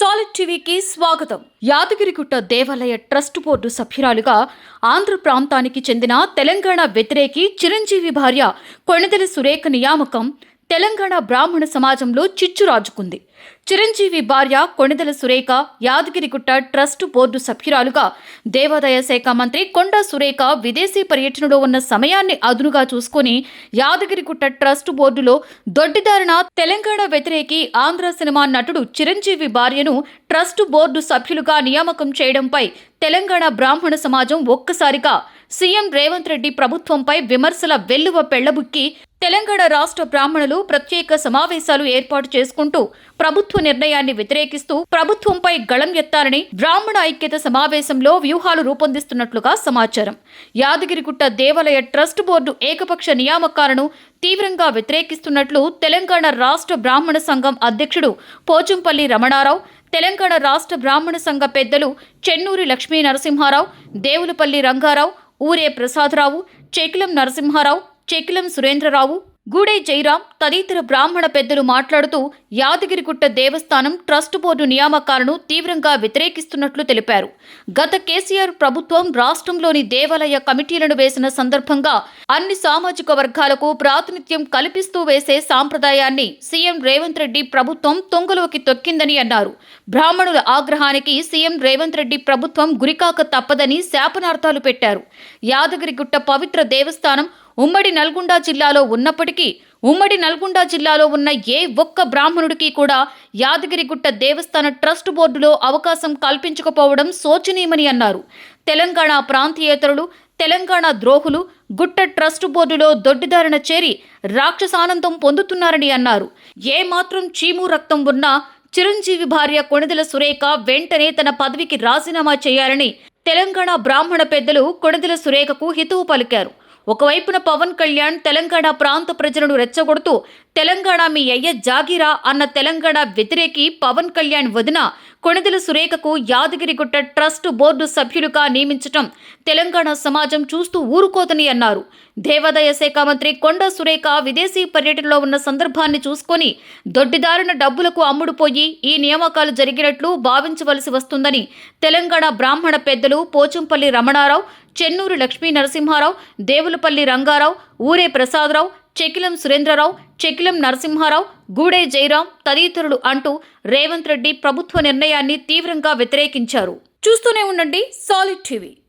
Solid టీవీకి స్వాగతం. యాదగిరిగుట్ట దేవాలయ ట్రస్ట్ బోర్డు సభ్యురాలుగా ఆంధ్ర ప్రాంతానికి చెందిన తెలంగాణ వ్యతిరేకి చిరంజీవి భార్య కొణిదెల సురేఖ నియామకం తెలంగాణ బ్రాహ్మణ సమాజంలో చిచ్చు రాజుకుంది. చిరంజీవి భార్య కొణిదెల సురేఖ యాదగిరిగుట్ట ట్రస్ట్ బోర్డు సభ్యురాలుగా దేవాదాయ శాఖ మంత్రి కొండా సురేఖ విదేశీ పర్యటనలో ఉన్న సమయాన్ని అదునుగా చూసుకుని యాదగిరిగుట్ట ట్రస్ట్ బోర్డులో దొడ్డిదారిన తెలంగాణ వ్యతిరేకి ఆంధ్ర సినిమా నటుడు చిరంజీవి భార్యను ట్రస్ట్ బోర్డు సభ్యులుగా నియామకం చేయడంపై తెలంగాణ బ్రాహ్మణ సమాజం ఒక్కసారిగా సీఎం రేవంత్ రెడ్డి ప్రభుత్వంపై విమర్శల వెల్లువ పెళ్లబుక్కి తెలంగాణ రాష్ట్ర బ్రాహ్మణులు ప్రత్యేక సమావేశాలు ఏర్పాటు చేసుకుంటూ ప్రభుత్వ నిర్ణయాన్ని వ్యతిరేకిస్తూ ప్రభుత్వంపై గళం ఎత్తాలని బ్రాహ్మణ ఐక్యత సమావేశంలో వ్యూహాలు రూపొందిస్తున్నట్లుగా సమాచారం. యాదగిరిగుట్ట దేవాలయ ట్రస్ట్ బోర్డు ఏకపక్ష నియామకాలను తీవ్రంగా వ్యతిరేకిస్తున్నట్లు తెలంగాణ రాష్ట్ర బ్రాహ్మణ సంఘం అధ్యక్షుడు పోచంపల్లి రమణారావు, తెలంగాణ రాష్ట్ర బ్రాహ్మణ సంఘ పెద్దలు చెన్నూరి లక్ష్మీ నరసింహారావు, దేవులపల్లి రంగారావు, ఊరే ప్రసాదరావు, చెకిలం నరసింహారావు, చెకిలం సురేంద్రరావు, గూడే జైరాం తదితర బ్రాహ్మణ పెద్దలు మాట్లాడుతూ యాదగిరిగుట్ట దేవస్థానం ట్రస్ట్ బోర్డు నియామకాలను తీవ్రంగా వ్యతిరేకిస్తున్నట్లు తెలిపారు. గత కేసీఆర్ ప్రభుత్వం రాష్ట్రంలోని దేవాలయ కమిటీలను వేసిన సందర్భంగా అన్ని సామాజిక వర్గాలకు ప్రాతినిధ్యం కల్పిస్తూ వేసే సాంప్రదాయాన్ని సీఎం రేవంత్ రెడ్డి ప్రభుత్వం తుంగలోకి తొక్కిందని అన్నారు. బ్రాహ్మణుల ఆగ్రహానికి సీఎం రేవంత్ రెడ్డి ప్రభుత్వం గురికాక తప్పదని శాపనార్థాలు పెట్టారు. యాదగిరిగుట్ట పవిత్ర దేవస్థానం ఉమ్మడి నల్గొండ జిల్లాలో ఉన్నప్పటికీ ఉమ్మడి నల్గొండ జిల్లాలో ఉన్న ఏ ఒక్క బ్రాహ్మణుడికి కూడా యాదగిరిగుట్ట దేవస్థాన ట్రస్ట్ బోర్డులో అవకాశం కల్పించకపోవడం శోచనీయమని అన్నారు. తెలంగాణ ప్రాంతీయేతరులు, తెలంగాణ ద్రోహులు గుట్ట ట్రస్ట్ బోర్డులో దొడ్డిదారిన చేరి రాక్షసానందం పొందుతున్నారని అన్నారు. ఏ మాత్రం చీము రక్తం ఉన్నా చిరంజీవి భార్య కొణిదెల సురేఖ వెంటనే తన పదవికి రాజీనామా చేయాలని తెలంగాణ బ్రాహ్మణ పెద్దలు కొణిదెల సురేఖకు హితవు పలికారు. ఒకవైపున పవన్ కళ్యాణ్ తెలంగాణ ప్రాంత ప్రజలను రెచ్చగొడుతూ తెలంగాణ మీ అయ్య జాగీరా అన్న తెలంగాణ వ్యతిరేకి పవన్ కళ్యాణ్ వదిన కొణిదెల సురేఖకు యాదగిరిగుట్ట ట్రస్ట్ బోర్డు సభ్యులుగా నియమించటం తెలంగాణ సమాజం చూస్తూ ఊరుకోదని అన్నారు. దేవాదాయ శాఖ మంత్రి కొండా సురేఖ విదేశీ పర్యటనలో ఉన్న సందర్భాన్ని చూసుకొని దొడ్డిదారిన డబ్బులకు అమ్ముడుపోయి ఈ నియామకాలు జరిగినట్లు భావించవలసి వస్తుందని తెలంగాణ బ్రాహ్మణ పెద్దలు పోచంపల్లి రమణారావు, చెన్నూరి లక్ష్మీ నరసింహారావు, దేవులపల్లి రంగారావు, ఊరే ప్రసాదరావు, చెకిలం సురేంద్రరావు, చెకిలం నరసింహారావు, గూడే జైరాం తదితరులు అంటూ రేవంత్ రెడ్డి ప్రభుత్వ నిర్ణయాన్ని తీవ్రంగా వ్యతిరేకించారు. చూస్తూనే ఉండండి సాలిడ్ టీవీ.